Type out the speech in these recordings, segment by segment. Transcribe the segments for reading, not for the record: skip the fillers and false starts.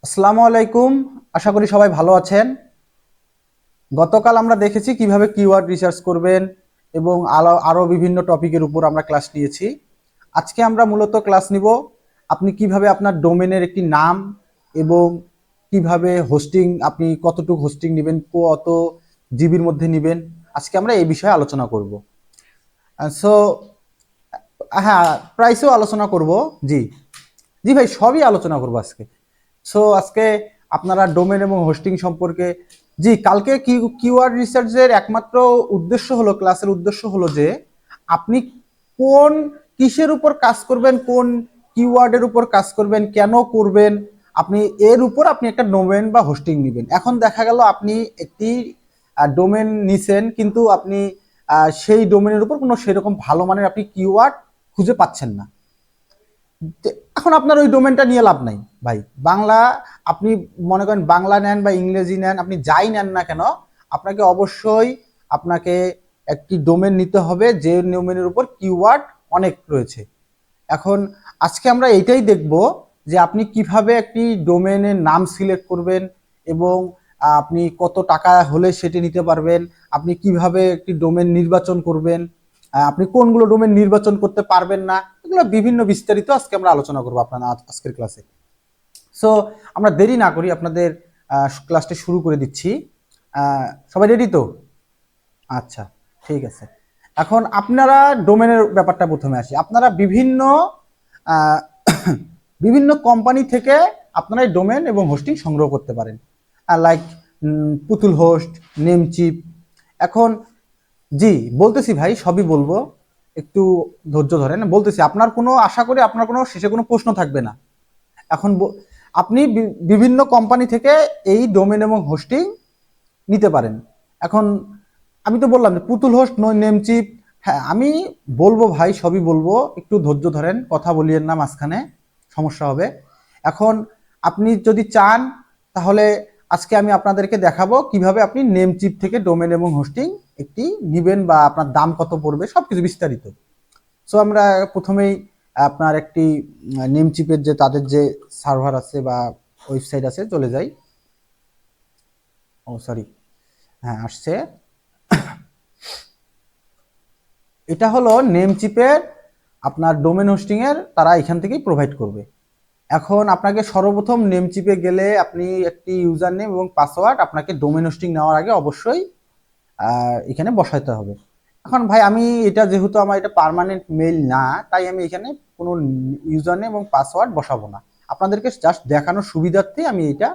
আসসালামু আলাইকুম। আশা করি সবাই ভালো আছেন। গতকাল আমরা দেখেছি কিভাবে কিওয়ার্ড রিসার্চ করবেন এবং আরো বিভিন্ন টপিকের উপর আমরা ক্লাস নিয়েছি। আজকে আমরা মূলত ক্লাস নিব আপনি কিভাবে আপনার ডোমেনের একটি নাম এবং কিভাবে হোস্টিং, আপনি কতটুকু হোস্টিং নেবেন, কত জিবির মধ্যে নেবেন, আজকে আমরা এই বিষয়ে আলোচনা করব। সো হ্যাঁ, প্রাইসও আলোচনা করব। জি জি ভাই, সবই আলোচনা করবো আজকে। সো আজকে আপনারা ডোমেন এবং হোস্টিং সম্পর্কে, জি কালকে কিওয়ার্ড রিসার্চের একমাত্র উদ্দেশ্য হলো, ক্লাসের উদ্দেশ্য হলো যে আপনি কোন কিসের উপর কাজ করবেন, কোন কিওয়ার্ডের উপর কাজ করবেন, কেন করবেন, আপনি এর উপর আপনি একটা ডোমেন বা হোস্টিং নেবেন। এখন দেখা গেল আপনি একটি ডোমেন নিছেন, কিন্তু আপনি সেই ডোমেনের উপর কোনো সেরকম ভালো মানের আপনি কিওয়ার্ড খুঁজে পাচ্ছেন না। এখন আপনার ওই ডোমেনটা নিয়ে লাভ নাই ভাই। বাংলা, আপনি মনে করেন বাংলা নেন বা ইংরেজি নেন, আপনি যাই নেন না কেন, আপনাকে অবশ্যই আপনাকে একটি ডোমেন নিতে হবে যে ডোমেনের উপর কিওয়ার্ড অনেক রয়েছে। এখন আজকে আমরা এইটাই দেখব যে আপনি কিভাবে একটি ডোমেনের নাম সিলেক্ট করবেন এবং আপনি কত টাকা হলে সেটি নিতে পারবেন, আপনি কিভাবে একটি ডোমেন নির্বাচন করবেন, আপনি কোনগুলো ডোমেন নির্বাচন করতে পারবেন না, এগুলো বিভিন্ন বিস্তারিত আজকে আমরা আলোচনা করবো আপনার আজকের ক্লাসে। সো আমরা দেরি না করি, আপনাদের ক্লাসটা শুরু করে দিচ্ছি। সবাই রেডি তো? আচ্ছা, ঠিক আছে। এখন আপনারা ডোমেনের ব্যাপারটা প্রথমে আসি। আপনারা বিভিন্ন আহ, বিভিন্ন কোম্পানি থেকে আপনারা এই ডোমেন এবং হোস্টিং সংগ্রহ করতে পারেন, লাইক পুতুল হোস্ট, নেমচিপ। এখন জি বলতেছি ভাই, সবই বলবো, একটু ধৈর্য ধরেন, বলতেছি। আপনার কোনো, আশা করি আপনার কোনো শেষে কোনো প্রশ্ন থাকবে না। এখন আপনি বিভিন্ন কোম্পানি থেকে এই ডোমেন এবং হোস্টিং নিতে পারেন। এখন আমি তো বললাম যে পুতুল হোস্ট, নেমচিপ, হ্যাঁ আমি বলবো ভাই, সবই বলবো, একটু ধৈর্য ধরেন, কথা বলিয়েন না মাঝখানে, সমস্যা হবে। এখন আপনি যদি চান তাহলে আজকে আমি আপনাদেরকে দেখাবো কিভাবে আপনি নেমচিপ থেকে ডোমেন এবং হোস্টিং একটি নিবেন বা আপনার দাম কত পড়বে, সবকিছু বিস্তারিত। সো আমরা প্রথমেই আপনার একটি নেমচিপের যে তাদের যে সার্ভার আছে বা ওয়েবসাইট আছে, চলে যাই। ও সরি, হ্যাঁ আসছে। এটা হলো নেমচিপের আপনার ডোমেন হোস্টিং এর, তারা এখান থেকেই প্রোভাইড করবে। এখন আপনাকে সর্বপ্রথম নেমচিপে গেলে আপনি একটি ইউজার নেম এবং পাসওয়ার্ড আপনাকে ডোমেন হোস্টিং নেওয়ার আগে অবশ্যই এখানে বসাইতে হবে। এখন ভাই আমি এটা, যেহেতু আমার এটা পার্মানেন্ট মেইল না, তাই আমি এখানে কোনো ইউজার নেম এবং পাসওয়ার্ড বসাবো না। আপনাদেরকে জাস্ট দেখানোর সুবিধার্থে আমি এটা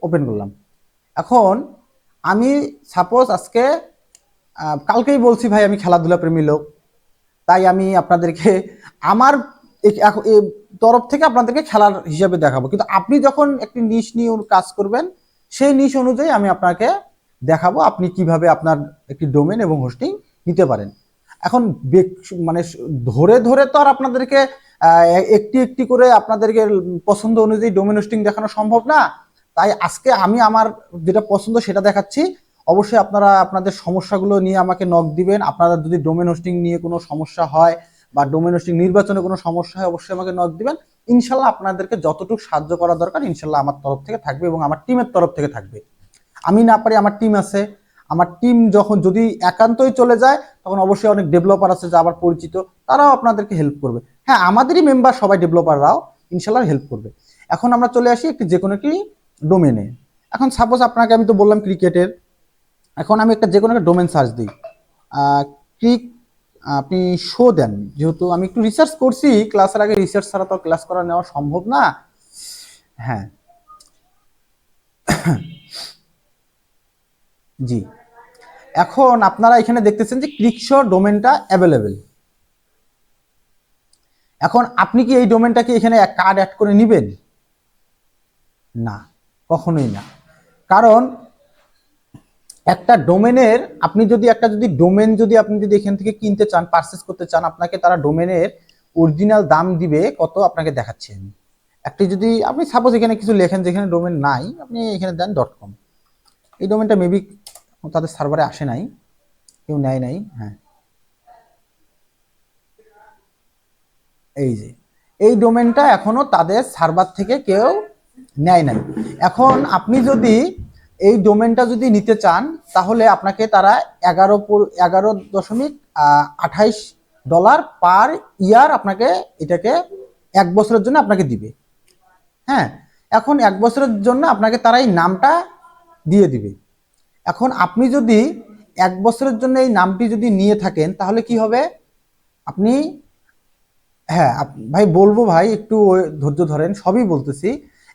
ওপেন করলাম। এখন আমি সাপোজ আজকে, কালকেই বলছি ভাই আমি খেলাধুলা প্রেমী লোক, তাই আমি আপনাদেরকে আমার তরফ থেকে আপনাদেরকে খেলার হিসাবে দেখাবো, কিন্তু আপনি যখন একটি নিশ নিয়ে কাজ করবেন, সেই নিশ অনুযায়ী আমি আপনাকে দেখাবো আপনি কিভাবে আপনার একটি ডোমেন এবং হোস্টিং নিতে পারেন। এখন মানে ধরে ধরে তো আর আপনাদেরকে একটি একটি করে আপনাদেরকে পছন্দ অনুযায়ী ডোমেন হোস্টিং দেখানো সম্ভব না। তাই আজকে আমি আমার যেটা পছন্দ সেটা দেখাচ্ছি। অবশ্যই আপনারা আপনাদের সমস্যাগুলো নিয়ে আমাকে নক দিবেন। আপনারা যদি ডোমেন হোস্টিং নিয়ে কোনো সমস্যা হয় বা ডোমেন হোস্টিং নির্বাচনে কোনো সমস্যা হয়, অবশ্যই আমাকে নক দিবেন। ইনশাল্লাহ আপনাদেরকে যতটুকু সাহায্য করা দরকার ইনশাল্লাহ আমার তরফ থেকে থাকবে এবং আমার টিমের তরফ থেকে থাকবে। আমি না পারি, আমার টিম আছে। আমার টিম যখন যদি একান্তই চলে যায়, তখন অবশ্যই অনেক ডেভেলপার আছে যা আবার পরিচিত, তারাও আপনাদেরকে হেল্প করবে। হ্যাঁ, আমাদেরই মেম্বার সবাই ডেভেলপাররাও ইনশাল্লাহ হেল্প করবে। এখন আমরা চলে আসি একটি যে কোনো একটি ডোমেনে। এখন সাপোজ আপনাকে আমি তো বললাম ক্রিকেটের, এখন আমি একটা যে কোনো একটা ডোমেন সার্চ দিই, ক্লিক, আপনি শো দেন। যেহেতু আমি একটু রিসার্চ করছি ক্লাসের আগে, রিসার্চ ছাড়া তো ক্লাস করা নেওয়া সম্ভব না। হ্যাঁ, জি। এখন আপনারা এখানে দেখতেছেন যে ক্লিকশো ডোমেনটা অ্যাভেলেবেল। এখন আপনি কি এই ডোমেনটাকে এখানে কার্ড অ্যাড করে নেবেন? না, কখনোই না। কারণ একটা ডোমেনের, আপনি যদি একটা যদি ডোমেন যদি আপনি যদি এখান থেকে কিনতে চান, পারচেস করতে চান, আপনাকে তারা ডোমেনের অরিজিনাল দাম দিবে কত, আপনাকে দেখাচ্ছি আমি। একটি যদি আপনি সাপোজ এখানে কিছু লেখেন, যেখানে ডোমেন নাই, আপনি এখানে দেন .com। এই ডোমেনটা মেবি তাদের সার্ভারে আসে নাই, কেউ নেয় নাই। হ্যাঁ, এই যে এই ডোমেনটা এখনো তাদের সার্ভার থেকে কেউ নেয় নাই। এখন আপনি যদি এই ডোমেনটা যদি নিতে চান তাহলে আপনাকে তারা 11.28 ডলার পার ইয়ার আপনাকে এটাকে 1 বছরের জন্য আপনাকে দিবে। হ্যাঁ, এখন 1 বছরের জন্য আপনাকে তারা এই নামটা দিয়ে দিবে। এখন আপনি যদি 1 বছরের জন্য এই নামটি যদি নিয়ে থাকেন তাহলে কি হবে, আপনি, হ্যাঁ ভাই বলবো ভাই, একটু ধৈর্য ধরেন, সবই বলতেছি।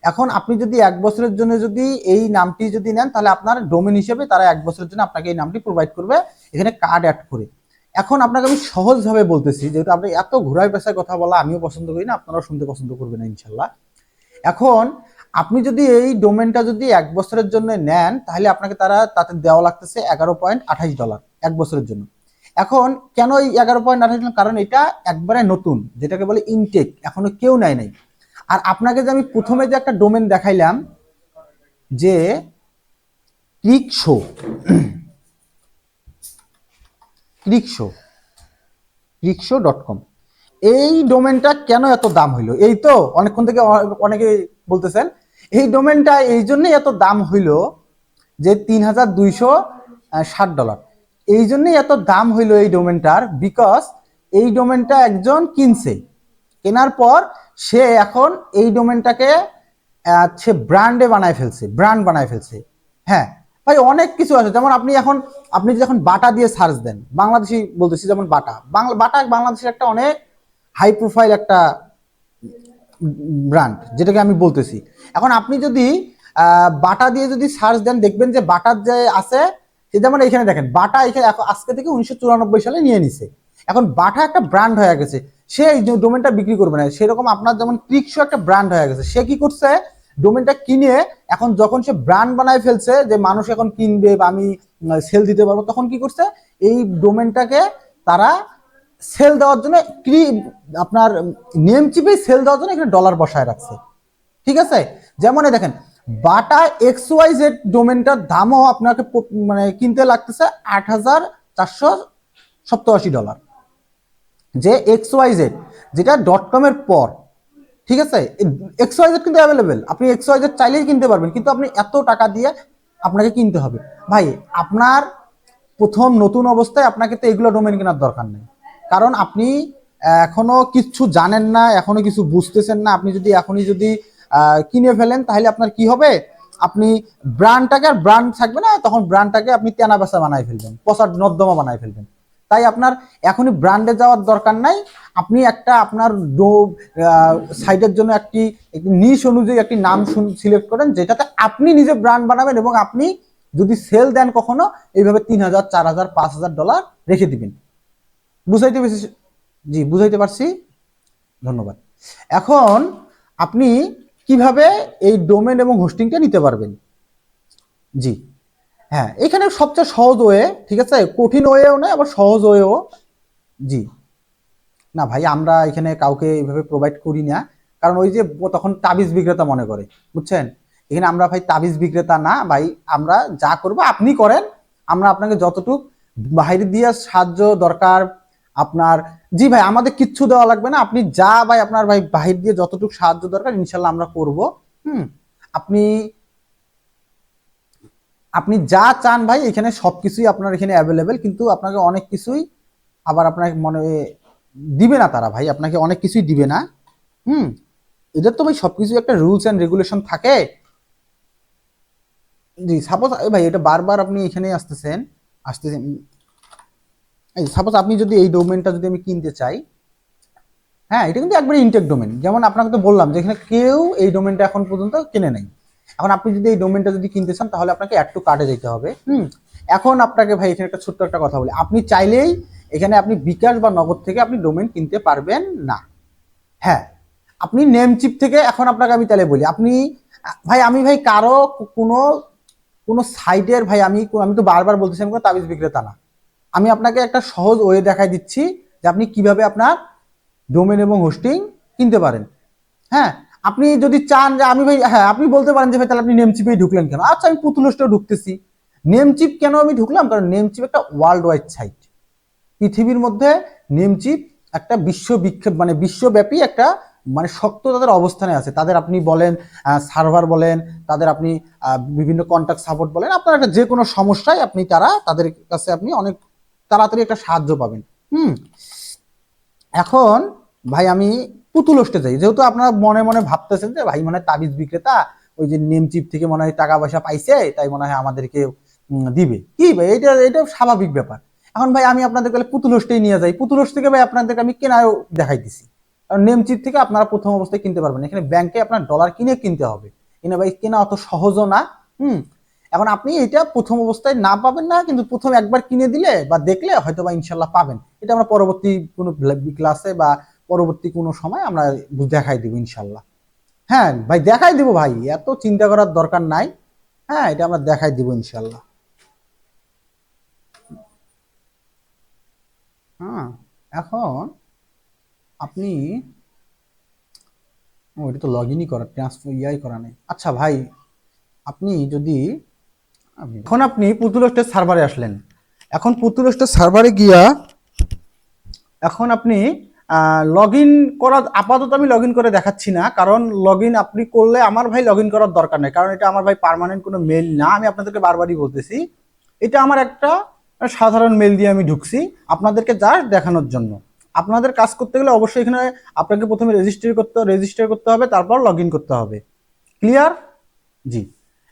এখন আপনি যদি 1 বছরের জন্য যদি এই নামটি যদি নেন তাহলে আপনার ডোমেন হিসেবে তারা 1 বছরের জন্য আপনাকে এই নামটি প্রোভাইড করবে এখানে কার্ড অ্যাড করে। এখন আপনাকে আমি সহজভাবে বলতেছি, যেহেতু আপনি এত ঘুরায় পেঁচায় কথা বলা আমিও পছন্দ করি না, আপনারাও শুনতে পছন্দ করবেন না ইনশাল্লাহ। এখন আপনি যদি এই ডোমেনটা যদি 1 বছরের জন্য নেন তাহলে আপনাকে তারা তাতে দেওয়া লাগতেছে 11.28 ডলার 1 বছরের জন্য। এখন কেন এই 11.28, কারণ এটা একবারে নতুন, যেটাকে বলে ইনটেক, এখনো কেউ নেয় নাই। আর আপনাকে যে আমি প্রথমে যে একটা ডোমেন দেখাইলাম যে ক্লিকশো, ক্লিকশো.com, এই ডোমেনটা কেন এত দাম হইলো? এই তো অনেকক্ষণ থেকে অনেকে বলতেছেন এই ডোমেনটা এই জন্যই এত দাম হইলো যে $3,260। এই জন্যই এত দাম হইলো এই ডোমেনটার, বিকজ এই ডোমেনটা একজন কিনছে, কেনার পর সে এখন এই ডোমেনটাকে সে ব্র্যান্ড বানায় ফেলছে। হ্যাঁ ভাই, অনেক কিছু আছে, যেমন আপনি যখন বাটা দিয়ে সার্চ দেন, বাংলাদেশি বলতেছি, যেমন বাটা বাংলাদেশের একটা অনেক হাই প্রোফাইল একটা ব্র্যান্ড, যেটাকে আমি বলতেছি। এখন আপনি যদি বাটা দিয়ে যদি সার্চ দেন দেখবেন যে বাটার যে আছে, যেমন এখানে দেখেন বাটা এখানে আজকে থেকে 1994 সালে নিয়ে নিছে। এখন বাটা একটা ব্র্যান্ড হয়ে গেছে, সে এই ডোমেনটা বিক্রি করবে না। সেরকম আপনার যেমন ক্লিকশো একটা ব্র্যান্ড হয়ে গেছে, সে কি করছে, ডোমেনটা কিনে এখন যখন সে ব্র্যান্ড বানায় ফেলছে যে মানুষ এখন কিনবে বা আমি সেল দিতে পারবো, তখন কি করছে, এই ডোমেনটাকে তারা সেল দেওয়ার জন্য আপনার নেম চিপে সেল দেওয়ার জন্য এখানে ডলার বসায় রাখছে। ঠিক আছে, যেমন দেখেন বাটা XYZ ডোমেনটার দামও আপনাকে মানে কিনতে লাগতেছে $8,487, যে XYZ যেটা .com এর পর। ঠিক আছে, XYZ কিন্তু অ্যাভেলেবেল, আপনি XYZ চাইলেই কিনতে পারবেন, কিন্তু আপনি এত টাকা দিয়ে আপনাকে কিনতে হবে। ভাই আপনার প্রথম নতুন অবস্থায় আপনাকে তো এগুলো ডোমেন কেনার দরকার নেই, কারণ আপনি এখনো কিছু জানেন না, এখনো কিছু বুঝতেছেন না। আপনি যদি এখনই যদি কিনে ফেলেন তাহলে আপনার কি হবে, আপনি ব্র্যান্ডটাকে আর ব্র্যান্ড থাকবে না, তখন ব্র্যান্ডটাকে আপনি তেনা বেচা বানাই ফেলবেন, পচা নর্দমা বানাই ফেলবেন। তাই আপনার এখনই ব্র্যান্ডে যাওয়ার দরকার নাই। আপনি একটা আপনার সাইটের জন্য একটি নিশ অনুযায়ী একটি নাম সিলেক্ট করেন, যেটাতে আপনি নিজে ব্র্যান্ড বানাবেন, এবং আপনি যদি সেল দেন কখনো এইভাবে 3,000, 4,000, $5,000 রেখে দিবেন। বুঝাইতে পেরেছি? জি, বুঝাইতে পারছি, ধন্যবাদ। এখন আপনি কিভাবে এই ডোমেন এবং হোস্টিংটা নিতে পারবেন? জি হ্যাঁ, এখানে সবচেয়ে সহজ ওয়ে, ঠিক আছে, কঠিন ওয়েও নয় আবার সহজ ওয়েও। জি না ভাই, আমরা এখানে কাউকে এইভাবে প্রোভাইড করি না, কারণ ওই যে তখন তাবিজ বিক্রেতা মনে করে, বুঝছেন। এখানে আমরা ভাই তাবিজ বিক্রেতা না ভাই, আমরা যা করবো আপনি করেন, আমরা আপনাকে যতটুক বাইরে দিয়ে সাহায্য দরকার আপনার, জি ভাই আমাদের কিচ্ছু দেওয়া লাগবে না, আপনি যা ভাই আপনার ভাই বাহির দিয়ে যতটুকু সাহায্য দরকার ইনশাল্লাহ আমরা করব। আপনি আপনি যা চান ভাই এখানে সবকিছুই আপনার এখানে অ্যাভেলেবেল, কিন্তু আপনাকে অনেক কিছুই আবার আপনাকে মনে দিবে না তারা, ভাই আপনাকে অনেক কিছুই দিবে না। এদের তো ভাই সবকিছু একটা রুলস এন্ড রেগুলেশন থাকে। জি সাপোজ ভাই এটা বারবার আপনি এখানে আসতেছেন, এই সাপোজ আপনি যদি এই ডোমেনটা যদি আমি কিনতে চাই, হ্যাঁ এটা কিন্তু একবারে ইনটেক ডোমেন, যেমন আপনাকে তো বললাম যে এখানে কেউ এই ডোমেনটা এখন পর্যন্ত কিনে নাই। এখন আপনি যদি এই ডোমেনটা যদি কিনতে চান তাহলে আপনাকে অ্যাড টু কার্টে যেতে হবে। এখন আপনাকে ভাই এখানে একটা ছোট্ট একটা কথা বলি, আপনি চাইলেই এখানে আপনি বিকাশ বা নগদ থেকে আপনি ডোমেন কিনতে পারবেন না। হ্যাঁ, আপনি নেমচিপ থেকে, এখন আপনাকে আমি তাহলে বলি, আপনি ভাই আমি ভাই কারো কোনো সাইটের ভাই আমি তো বারবার বলতেছি আমি কোনো তাবিজ বিক্রেতা না, আমি আপনাকে একটা সহজ ওয়ে দেখাই দিচ্ছি যে আপনি কিভাবে আপনার ডোমেন এবং হোস্টিং কিনতে পারেন। হ্যাঁ, আপনি যদি চান যে আমি ভাই, হ্যাঁ আপনি বলতে পারেন যে ভাই তাহলে আপনি নেমচিপেই ঢুকলেন কেন? আচ্ছা আমি পুতুল হোস্টেও ঢুকতেছি। নেমচিপ কেন আমি ঢুকলাম? কারণ নেমচিপ একটা ওয়ার্ল্ড ওয়াইড সাইট, পৃথিবীর মধ্যে নেমচিপ একটা বিশ্বব্যাপী একটা মানে শক্ত তাদের অবস্থানে আছে, তাদের আপনি বলেন সার্ভার বলেন, তাদের আপনি বিভিন্ন কন্ট্যাক্ট সাপোর্ট বলেন, আপনার একটা যে কোনো সমস্যায় আপনি তাদের কাছে আপনি অনেক তাড়াতাড়ি একটা সাহায্য পাবেন। এখন ভাই আমি পুতুল হোস্টে যাই, যেহেতু আপনারা মনে মনে ভাবতেছেন যে ভাই মনে হয় তাবিজ বিক্রেতা, ওই যে নেম চিপ থেকে মনে হয় টাকা পয়সা পাইছে, তাই মনে হয় আমাদেরকে দিবে। কি ভাই, এটা এটা স্বাভাবিক ব্যাপার। এখন ভাই আমি আপনাদের কাছে পুতুল হোস্টেই নিয়ে যাই, পুতুল হোস্ট থেকে ভাই আপনাদেরকে আমি কেনাও দেখাইতেছি। কারণ নেম চিপ থেকে আপনারা প্রথম অবস্থায় কিনতে পারবেন, এখানে ব্যাংকে আপনার ডলার কিনে কিনতে হবে, এখানে ভাই কেনা অত সহজও না। এখন আপনি এটা প্রথম অবস্থায় না পাবেন না, কিন্তু প্রথম একবার কিনে দিলে বা দেখলে হয়তো বা ইনশাল্লাহ পাবেন। এটা আমরা পরবর্তী কোনো ক্লাসে বা পরবর্তী কোনো সময় আমরা দেখাই দিব ইনশাল্লাহ। হ্যাঁ ভাই দেখাই দিব ভাই, এত চিন্তা করার দরকার নাই। হ্যাঁ এটা আমরা দেখাই দিব ইনশাল্লাহ। হ্যাঁ এখন আপনি এটা তো লগ ইনই করা, ট্রান্সফার করা নেই। আচ্ছা ভাই আপনি যদি এখন আপনি পুতুল হোস্টের সার্ভারে আসলেন, এখন পুতুল হোস্টের সার্ভারে গিয়া এখন আপনি লগ ইন করা, আপাতত আমি লগ ইন করে দেখাচ্ছি না, কারণ লগ ইন আপনি করলে আমার ভাই লগ ইন করার দরকার নেই, কারণ এটা আমার ভাই পার্মানেন্ট কোনো মেল না। আমি আপনাদেরকে বারবারই বলতেছি, এটা আমার একটা সাধারণ মেল দিয়ে আমি ঢুকছি আপনাদেরকে জাস্ট দেখানোর জন্য। আপনাদের কাজ করতে গেলে অবশ্যই এখানে আপনাকে প্রথমে রেজিস্টার করতে হবে, তারপর লগ ইন করতে হবে। ক্লিয়ার? জি।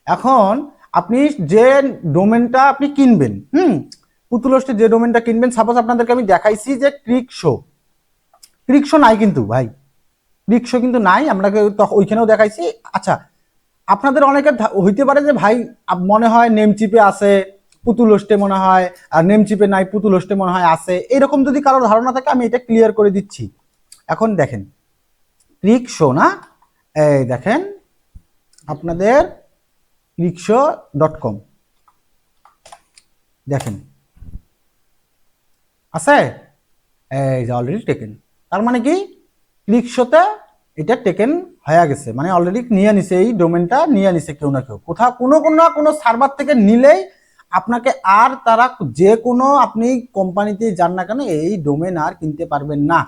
এখন আপনি যে ডোমেনটা আপনি কিনবেন, পুতুল হোস্টে যে ডোমেনটা কিনবেন, সাপোজ আপনাদেরকে আমি দেখাইছি যে ক্রিকশো নাই কিন্তু ভাই, ক্রিকশো কিন্তু নাই, আপনাকে ওইখানেও দেখাইছি। আচ্ছা আপনাদের অনেকের হইতে পারে যে ভাই মনে হয় নেম চিপে আছে, পুতুল হোস্টে মনে হয় আর নেম চিপে নাই, পুতুল হোস্টে মনে হয় আছে, এরকম যদি কারো ধারণা থাকে আমি এটা ক্লিয়ার করে দিচ্ছি। এখন দেখেন ক্রিকশো না, এই দেখেন আপনাদের ক্রিকশো.com দেখেন আছে, এই যে অলরেডি টেকেন। তার মানে কি ক্লিকশোতে এটা টেকেন হয়ে গেছে, মানে অলরেডি নিয়ে নিছে, এই ডোমেনটা নিয়ে নিছে কেউ না কেউ, কোথাও কোনো সার্ভার থেকে নিলেই আপনাকে আর তারা যে কোনো আপনি কোম্পানিতে যান না কেন এই ডোমেন আর কিনতে পারবেন না।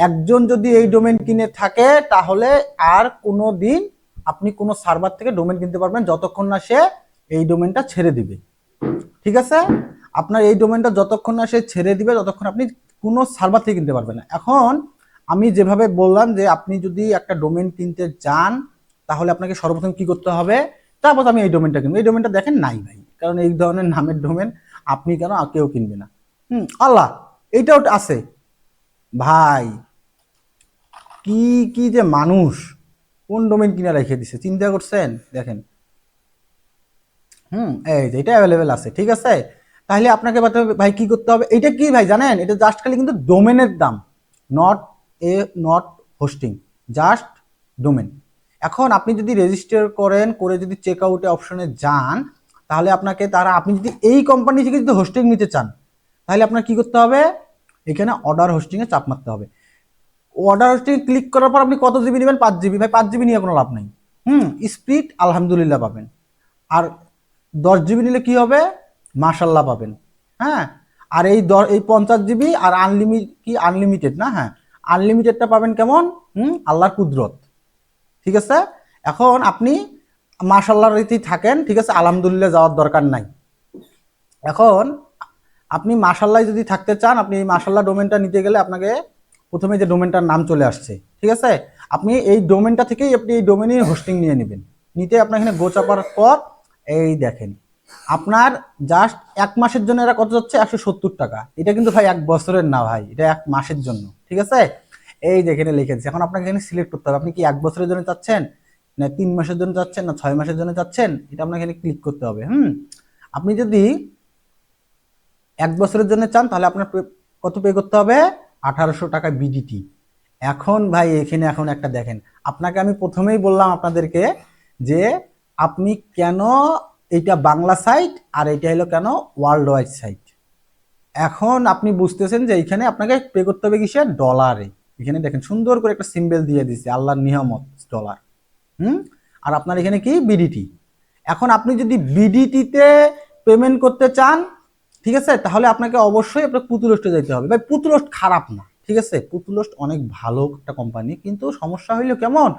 একজন যদি এই ডোমেন কিনে থাকে তাহলে আর কোনো দিন আপনি কোনো সার্ভার থেকে ডোমেন কিনতে পারবেন যতক্ষণ না সে এই ডোমেনটা ছেড়ে দিবে। ঠিক আছে, আপনার এই ডোমেনটা যতক্ষণ না সে ছেড়ে দিবে ততক্ষণ আপনি কোনো সার্ভার থেকে কিনতে পারবেন না। এখন আমি যেভাবে বললাম যে আপনি যদি একটা ডোমেন কিনতে চান তাহলে আপনাকে সর্বপ্রথম কি করতে হবে, তারপর আমি এই ডোমেনটা কিনবো, এই ডোমেনটা দেখেন নাই ভাই, কারণ এই ধরনের নামের ডোমেন আপনি কেন কেউ কিনবে না। আল্লাহ এইটাও আছে ভাই, কি কি যে মানুষ কোন ডোমেন কিনে রেখে দিছে চিন্তা করছেন, দেখেন এই যে এটা অ্যাভেলেবেল আছে। ঠিক আছে, তাহলে আপনাকে ভাই কি করতে হবে, এটা কি ভাই জানেন, এটা জাস্ট খালি কিন্তু ডোমেনের দাম, নট হোস্টিং, জাস্ট ডোমেন। এখন আপনি যদি রেজিস্টার করেন করে যদি চেক আউটে অপশনে যান তাহলে আপনাকে আপনি যদি এই কোম্পানি থেকে যদি হোস্টিং নিতে চান তাহলে আপনার কি করতে হবে, এখানে অর্ডার হোস্টিংয়ে চাপ মারতে হবে। অর্ডার হোস্টিং ক্লিক করার পর আপনি কত জিবি নেবেন, 5 জিবি। ভাই 5 জিবি নিয়ে কোনো লাভ নাই, স্পিড আলহামদুলিল্লাহ পাবেন। আর 10 জিবি নিলে কি হবে, মাশাল্লাহ পাবেন। হ্যাঁ, আর এই 50 জিবি আর আনলিমিটেড না, হ্যাঁ আনলিমিটেডটা পাবেন কেমন, আল্লাহর কুদরত। ঠিক আছে, এখন আপনি মাশাল্লাহর রীতি থাকেন, ঠিক আছে, আলহামদুলিল্লাহ যাওয়ার দরকার নাই। এখন আপনি মাশাল্লাহ যদি থাকতে চান, আপনি এই মাশাল্লাহ ডোমেনটা নিতে গেলে আপনাকে প্রথমে যে ডোমেনটার নাম চলে আসছে, ঠিক আছে, আপনি এই ডোমেনটা থেকেই আপনি এই ডোমেনের হোস্টিং নিয়ে নেবেন। নিতে আপনার এখানে গো চাপার পর এই দেখেন আপনার জাস্ট 1 মাসের জন্য এরা কত যাচ্ছে, 170 টাকা। এটা কিন্তু ভাই 1 বছরের না ভাই, এটা 1 মাসের জন্য। ঠিক আছে, এই যে এখানে লিখে দিচ্ছি। এখন আপনাকে এখানে সিলেক্ট করতে হবে আপনি কি 1 বছরের জন্য চাচ্ছেন, না 3 মাসের জন্য চাচ্ছেন, না 6 মাসের জন্য চাচ্ছেন, এটা আপনাকে এখানে ক্লিক করতে হবে। আপনি যদি 1 বছরের জন্য চান তাহলে আপনার কত পে করতে হবে, 1800 টাকা বিডিটি। এখন ভাই এখানে এখন একটা দেখেন, আপনাকে আমি প্রথমেই বললাম আপনাদেরকে যে আপনি কেন এটা বাংলা সাইট আর এটা হলো কেন ওয়ার্ল্ড ওয়াইড সাইট। এখন আপনি বুঝতেছেন যে এখানে আপনাকে পে করতে হবে কিসে, ডলারে। এখানে দেখেন সুন্দর করে একটা সিম্বল দিয়ে দিচ্ছে, আল্লাহর নিয়ামত ডলার। আর আপনার এখানে কি বিডিটি। এখন আপনি যদি বিডিটিতে পেমেন্ট করতে চান, ঠিক আছে, তাহলে আপনাকে অবশ্যই আপনার পুতুল হোস্টে যেতে হবে। ভাই পুতুল হোস্ট খারাপ না, ঠিক আছে, পুতুলস্ট অনেক ভালো একটা কোম্পানি, কিন্তু সমস্যা হইলো কেমন,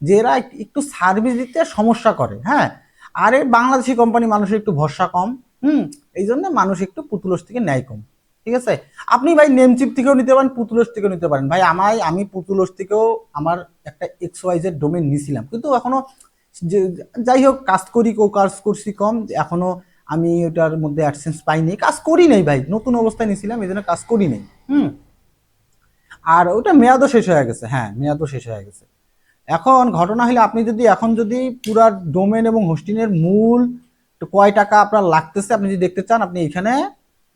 যে এরা একটু সার্ভিস দিতে সমস্যা করে। হ্যাঁ, আরে বাংলাদেশি কোম্পানি, মানুষের একটু ভরসা কম। এই জন্য মানুষ একটু পুতুলস্ট থেকে নেয় কম। ঠিক আছে, আপনি ভাই নেমচিপ থেকেও নিতে পারেন, পুতুলস্ট থেকেও নিতে পারেন ভাই। আমি পুতুলস্ট থেকেও আমার একটা XYZ ডোমেন নিয়েছিলাম, কিন্তু এখনো যাই হোক কাজ করছি কম, এখনো আমি ওটার মধ্যে অ্যাডসেন্স পাইনি, কাজ করি নাই ভাই, নতুন অবস্থায় নিয়েছিলাম এই জন্য কাজ করি নাই। আর ওটা মেয়াদও শেষ হয়ে গেছে, হ্যাঁ মেয়াদও শেষ হয়ে গেছে। এখন ঘটনা হলে আপনি যদি পুরা ডোমেন এবং হোস্টিং এর মূল কয় টাকা আপনার লাগতেছে আপনি যদি দেখতে চান, আপনি এখানে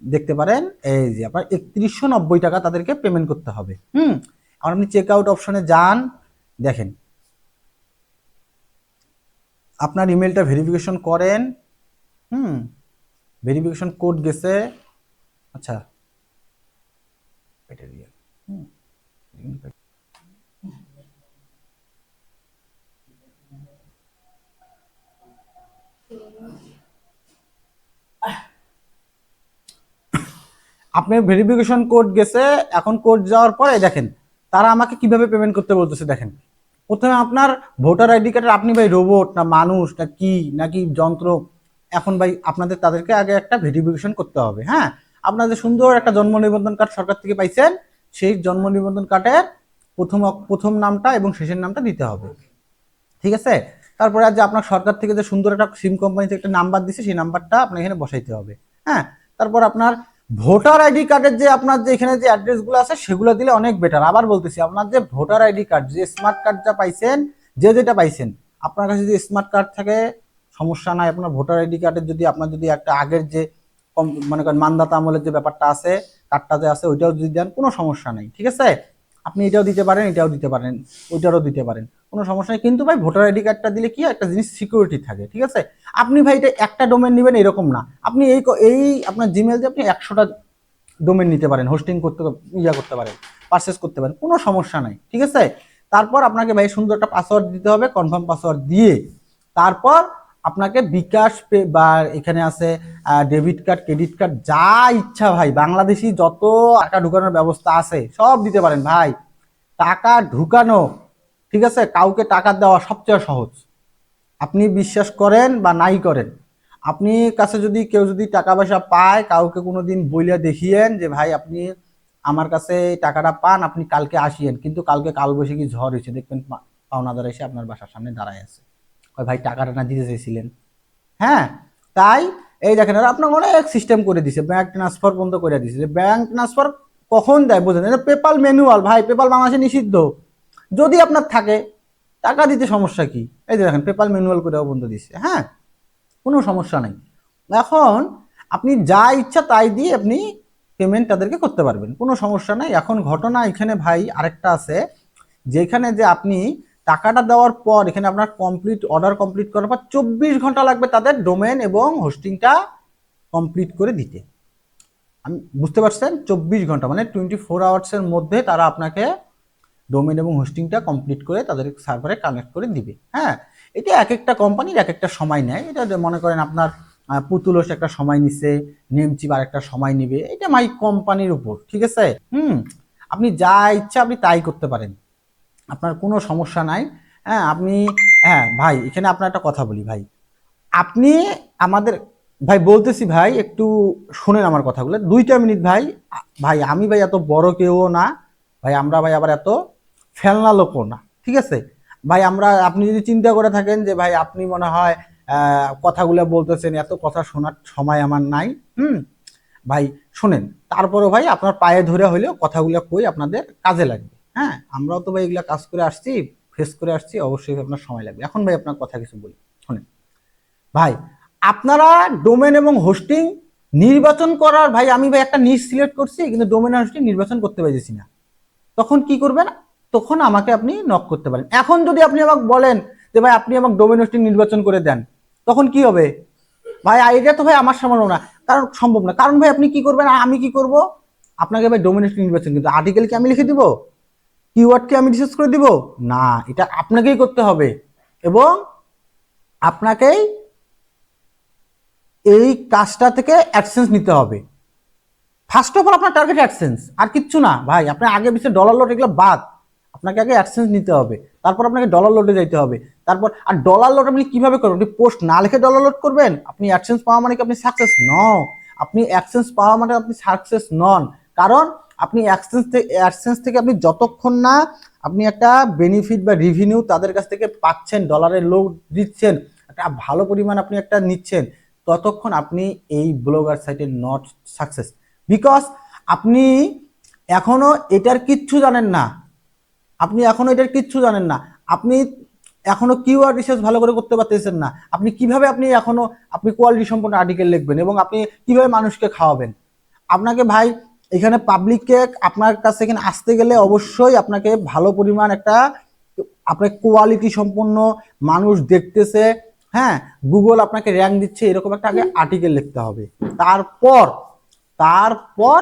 দেখতে পারেন, এই যে আপনার 3190 টাকা তাদেরকে পেমেন্ট করতে হবে। আর আপনি চেক আউট অপশনে যান, দেখেন আপনার ইমেলটা ভেরিফিকেশন করেন। ভেরিফিকেশন কোড গেছে, আচ্ছা এটা রিয়েল। আপনার ভেরিফিকেশন কোড গেছে, এখন কোড যাওয়ার পরে দেখেন তারা আমাকে কিভাবে পেমেন্ট করতে বলতেছে। দেখেন প্রথমে আপনার ভোটার আইডি কার্ডের, আপনি ভাই রোবট না মানুষ না কি নাকি যন্ত্র, এখন ভাই তাদেরকে আগে একটা ভেরিফিকেশন করতে হবে। হ্যাঁ, আপনাদের সুন্দর একটা জন্ম নিবন্ধন কার্ড সরকার থেকে পাইছেন, সেই জন্ম নিবন্ধন কার্ডের প্রথম নামটা এবং শেষের নামটা দিতে হবে। ঠিক আছে, তারপরে যে আপনার সরকার থেকে যে সুন্দর একটা সিম কোম্পানিতে একটা নাম্বার দিছে, সেই নাম্বারটা আপনার এখানে বসাইতে হবে। হ্যাঁ, তারপর আপনার ভোটার আইডি কার্ডের যে আপনার যে এখানে যে অ্যাড্রেসগুলো আছে সেগুলো দিলে অনেক বেটার। আবার বলতেছি, আপনার যে ভোটার আইডি কার্ড, যে স্মার্ট কার্ড যা পাইছেন, যেটা পাইছেন, আপনার কাছে যদি স্মার্ট কার্ড থাকে সমস্যা নাই। আপনার ভোটার আইডি কার্ডের আপনার যদি একটা আগের যে মনে করেন মানদাতা আমলের যে ব্যাপারটা আছে, কার্ডটা যে আছে, ওইটাও যদি দেন কোনো সমস্যা নেই। ঠিক আছে, আপনি এটাও দিতে পারেন, এটাও দিতে পারেন, ওইটারও দিতে পারেন, কোনো সমস্যা নেই। কিন্তু ভাই ভোটার আইডি কার্ডটা দিলে কি একটা জিনিস সিকিউরিটি থাকে। ঠিক আছে, আপনি ভাই এটা একটা ডোমেন নেবেন এরকম না, আপনি এই আপনার জিমেল দিয়ে আপনি 100টা ডোমেন নিতে পারেন, হোস্টিং করতে পারেন, পারচেস করতে পারেন, কোনো সমস্যা নাই। ঠিক আছে, তারপর আপনাকে ভাই সুন্দর একটা পাসওয়ার্ড দিতে হবে, কনফার্ম পাসওয়ার্ড দিয়ে তারপর আপনাকে বিকাশ পে বা এখানে আছে ডেবিট কার্ড, ক্রেডিট কার্ড, যা ইচ্ছা ভাই বাংলাদেশি যত টাকা ঢুকানোর ব্যবস্থা আছে সব দিতে পারেন ভাই। টাকা ঢুকানো, ঠিক আছে, কাউকে টাকা দেওয়া সবচেয়ে সহজ। আপনি বিশ্বাস করেন বা নাই করেন, আপনি কাছে যদি কেউ টাকা পয়সা পায়, কাউকে কোনোদিন বইলা দেখিয়েন যে ভাই আপনি আমার কাছে টাকাটা পান, আপনি কালকে আসিয়েন, কিন্তু কালকে কালবৈশাখী ঝড় হয়েছে, দেখবেন পাওনাদার এসে আপনার বাসার সামনে দাঁড়ায় আছে, ভাই টাকাটা না দিতে চাইছিলেন। হ্যাঁ, তাই এই দেখেন আপনার অনেক সিস্টেম করে দিছে, ব্যাংক ট্রান্সফার বন্ধ করে দিছে। ব্যাংক ট্রান্সফার কখন দেয় বোঝেন, পেপাল ম্যানুয়াল ভাই, পেপাল বাংলাদেশে নিষিদ্ধ। যদি আপনার থাকে টাকা দিতে সমস্যা কি, এই যে দেখেন পেপাল ম্যানুয়াল করেও বন্ধ দিচ্ছে। হ্যাঁ, কোনো সমস্যা নাই। এখন আপনি যা ইচ্ছা তাই দিয়ে আপনি পেমেন্ট তাদেরকে করতে পারবেন, কোনো সমস্যা নাই। এখন ঘটনা এখানে ভাই আরেকটা আছে, যেখানে যে আপনি টাকাটা দেওয়ার পর এখানে আপনার অর্ডার কমপ্লিট করার পর 24 ঘন্টা লাগবে তাদের ডোমেন এবং হোস্টিংটা কমপ্লিট করে দিতে। আমি বুঝতে পারছেন, 24 ঘন্টা মানে 24 আওয়ার্সের মধ্যে তারা আপনাকে ডোমেন এবং হোস্টিংটা কমপ্লিট করে তাদের সার্ভারে কানেক্ট করে দিবে। হ্যাঁ, এটা এক একটা কোম্পানির এক একটা সময় নেয়। এটা মনে করেন আপনার পুতুলস একটা সময় নিছে, নেমচিপ আর একটা সময় নিবে, এটা মাই কোম্পানির উপর। ঠিক আছে, আপনি যা ইচ্ছা আপনি তাই করতে পারেন, আপনার কোনো সমস্যা নাই। হ্যাঁ, হ্যাঁ ভাই এখানে আপনার একটা কথা বলি ভাই, আপনি আমাদের ভাই বলতেছি ভাই, একটু শুনেন আমার কথাগুলো 2টা মিনিট ভাই। ভাই আমি ভাই এত বড় কেউ না ভাই, আমরা ভাই আবার এত ফেলনা লোকও না। ঠিক আছে ভাই, আপনি যদি চিন্তা করে থাকেন যে ভাই আপনি মনে হয় কথাগুলো বলতেছেন, এত কথা শোনার সময় আমার নাই। ভাই শোনেন, তারপরও ভাই আপনার পায়ে ধরে হলেও কথাগুলো কই, আপনাদের কাজে লাগবে। হ্যাঁ, আমরাও তো ভাই এগুলা কাজ করে আসছি, ফেস করে আসছি, অবশ্যই আপনার সময় লাগবে। এখন ভাই আপনার কথা কিছু বলি, শোনেন ভাই, আপনারা ডোমেন এবং হোস্টিং নির্বাচন করার, ভাই আমি ভাই একটা নিশ সিলেক্ট করছি কিন্তু ডোমেন আর হোস্টিং নির্বাচন করতে পারছি না, তখন কি করবেন, তখন আমাকে আপনি নক করতে পারেন। এখন যদি আপনি আমাকে বলেন যে ভাই আপনি আমাকে ডোমেন হোস্টিং নির্বাচন করে দেন, তখন কি হবে ভাই, এটা তো ভাই আমার সামনে না, কারণ সম্ভব না। কারণ ভাই আপনি কি করবেন, আমি কি করব, আপনাকে ভাই ডোমেন হোস্টিং নির্বাচন, কিন্তু আর্টিকেল কি আমি লিখে দিব, কিওয়ার্ড কি আমি রিসার্চ করে দিব না, এটা আপনাকেই করতে হবে এবং আপনাকেই এই কাজটা থেকে অ্যাকশন নিতে হবে। ফার্স্ট অফ অল আপনার টার্গেট অ্যাডসেন্স, আর কিচ্ছু না ভাই। আপনি আগে পিছিয়ে ডলার লোড এগুলো বাদ, আপনাকে আগে অ্যাডসেন্স নিতে হবে, তারপর আপনাকে ডলার লোডে যাইতে হবে। তারপর আর ডলার লোড আপনি কিভাবে করবেন? আপনি পোস্ট না লিখে ডলার লোড করবেন? আপনি অ্যাডসেন্স পাওয়া মানে কি আপনি সাকসেস? আপনি অ্যাডসেন্স পাওয়া মানে আপনি সাকসেস নন। কারণ আপনি অ্যাডসেন্স থেকে আপনি যতক্ষণ না আপনি একটা বেনিফিট বা রিভিনিউ তাদের কাছ থেকে পাচ্ছেন, ডলারের লোড দিচ্ছেন, একটা ভালো পরিমাণ আপনি একটা নিচ্ছেন, ততক্ষণ আপনি এই ব্লগার সাইটে নট সাকসেস। বিকজ আপনি এখনো এটার কিচ্ছু জানেন না, আপনি এখনো এটার কিচ্ছু জানেন না, আপনি এখনো কিওয়ার্ড রিসার্চ ভালো করে করতে পারতেছেন না। আপনি কিভাবে আপনি কোয়ালিটি সম্পন্ন আর্টিকেল লিখবেন এবং আপনি কিভাবে মানুষকে খাওয়াবেন? আপনাকে ভাই এখানে পাবলিককে আপনার কাছে এখানে আসতে গেলে অবশ্যই আপনাকে ভালো পরিমাণ একটা আপনার কোয়ালিটি সম্পন্ন মানুষ দেখতেছে, হ্যাঁ, গুগল আপনাকে র্যাঙ্ক দিচ্ছে, এরকম একটা আগে আর্টিকেল লিখতে হবে। তারপর তারপর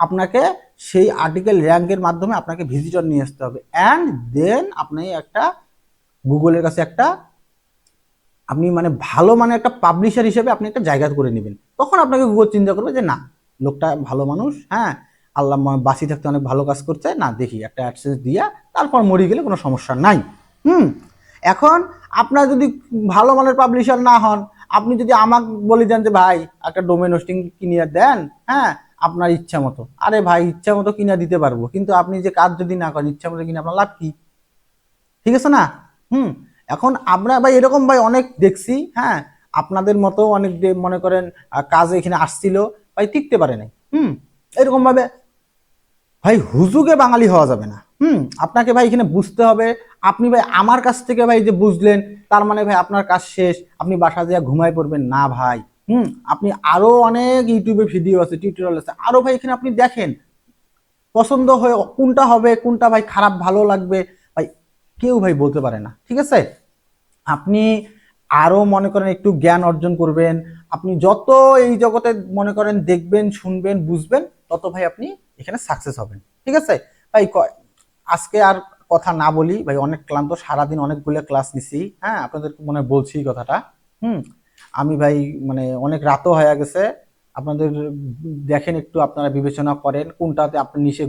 আপনাকে সেই আর্টিকেল র্যাঙ্কের মাধ্যমে আপনাকে ভিজিটর নিয়ে আসতে হবে, অ্যান্ড দেন আপনি একটা গুগলের কাছে একটা আপনি মানে ভালো মানে একটা পাবলিশার হিসেবে আপনি একটা জায়গা করে নেবেন। তখন আপনাকে গুগল চিন্তা করবে যে না, লোকটা ভালো মানুষ, হ্যাঁ, আল্লাহ বাঁচি থাকতে অনেক ভালো কাজ করছে, না দেখি একটা অ্যাডসেন্স দিয়া তারপর মরি গেলে কোনো সমস্যা নাই। এখন আপনার যদি ভালো মানের পাবলিশার না হন, আপনি যদি আমাকে বলে দেন যে ভাই একটা ডোমেন হোস্টিং কিনিয়ে দেন, হ্যাঁ, আপনার ইচ্ছা মতো, আরে ভাই ইচ্ছা মতো কিনে দিতে পারবো, কিন্তু আপনি যে কাজ যদি না করেন ইচ্ছা মতো কিনে আপনার লাভ কি? ঠিক আছে না? এখন আমরা ভাই এরকম ভাই অনেক দেখছি, হ্যাঁ, আপনাদের মতো অনেক মনে করেন কাজে এখানে আসছিল ভাই, টিকতে পারে নাই। এরকম ভাবে ভাই হুজুগে বাঙালি হওয়া যাবে না। আপনাকে ভাই এখানে বুঝতে হবে। আপনি ভাই আমার কাছ থেকে ভাই যে বুঝলেন তার মানে ভাই আপনার কাজ শেষ, আপনি বাসা যেয়ে ঘুমায় পড়বেন না ভাই। আপনি আরো অনেক ইউটিউবে ভিডিও আছে, টিউটোরিয়াল আছে, আরো ভাই এখানে আপনি দেখেন, পছন্দ হয়ে কোনটা হবে, কোনটা ভাই খারাপ ভালো লাগবে ভাই কেউ ভাই বলতে পারে না। ঠিক আছে, আপনি আরো মনে করেন একটু জ্ঞান অর্জন করবেন, আপনি যত এই জগতে মনে করেন দেখবেন, শুনবেন, বুঝবেন, তত ভাই আপনি এখানে সাকসেস হবেন। ঠিক আছে ভাই, আজকে আর কথা না বলি ভাই, অনেক ক্লান্ত, সারাদিন অনেকগুলো ক্লাস নিছি, হ্যাঁ, আপনাদের মনে বলছি কথাটা। আমি ভাই মানে অনেক রাতও হয়ে গেছে, আপনাদের দেখেন একটু আপনারা বিবেচনা করেন কোনটাতে আপনি নিচে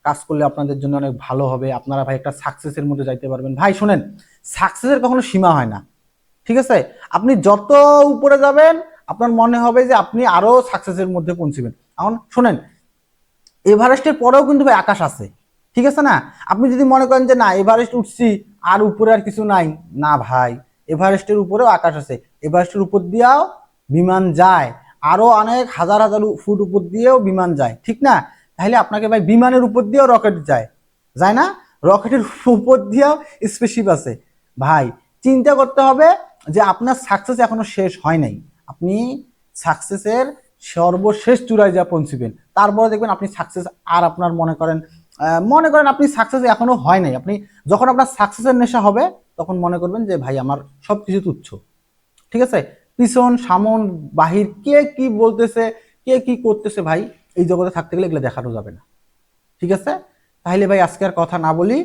কাজ করলে আপনাদের জন্য অনেক ভালো হবে, আপনারা ভাই একটা সাকসেসের মধ্যে যাইতে পারবেন। ভাই শোনেন, সাকসেসের কখনো সীমা হয় না। ঠিক আছে, আপনি যত উপরে যাবেন আপনার মনে হবে যে আপনি আরো সাকসেসের মধ্যে পৌঁছবেন। এখন শোনেন, এভারেস্টের পরেও কিন্তু ভাই আকাশ আছে। ঠিক আছে না? আপনি যদি মনে করেন যে না এভারেস্ট উঠছি আর উপরে আর কিছু নাই, না ভাই, এভারেস্টের উপরেও আকাশ আছে, এভারেস্টের উপর দিয়েও বিমান যায়, আরো অনেক হাজার হাজার ফুট উপর দিয়েও বিমান যায়, ঠিক না? তাহলে আপনাকে ভাই বিমানের উপর দিয়েও রকেট যায়, যায় না? রকেটের উপর দিয়েও স্পেসশিপ আছে। ভাই চিন্তা করতে হবে যে আপনার সাকসেস এখনো শেষ হয় নাই, আপনি সাকসেসের সর্বশেষ চূড়ায় যা পৌঁছবেন, তারপরে দেখবেন আপনি সাকসেস আর আপনার মনে করেন আপনি সাকসেস এখনো হয় নাই। আপনি যখন আপনার সাকসেসের নেশা হবে তখন মনে করবেন যে ভাই আমার সবকিছু তুচ্ছ। ঠিক আছে, পিছন সামন বাহির কে কি বলতেছে, কে কি করতেছে, ভাই এই জগতে থাকতে গেলে এগুলো দেখানো যাবে না। ঠিক আছে, তাহলে ভাই আজকে আর কথা না বলি,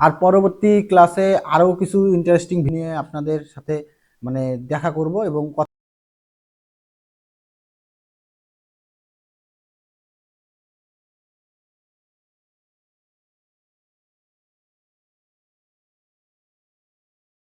আর পরবর্তী ক্লাসে আরো কিছু ইন্টারেস্টিং নিয়ে আপনাদের সাথে মানে দেখা করব এবং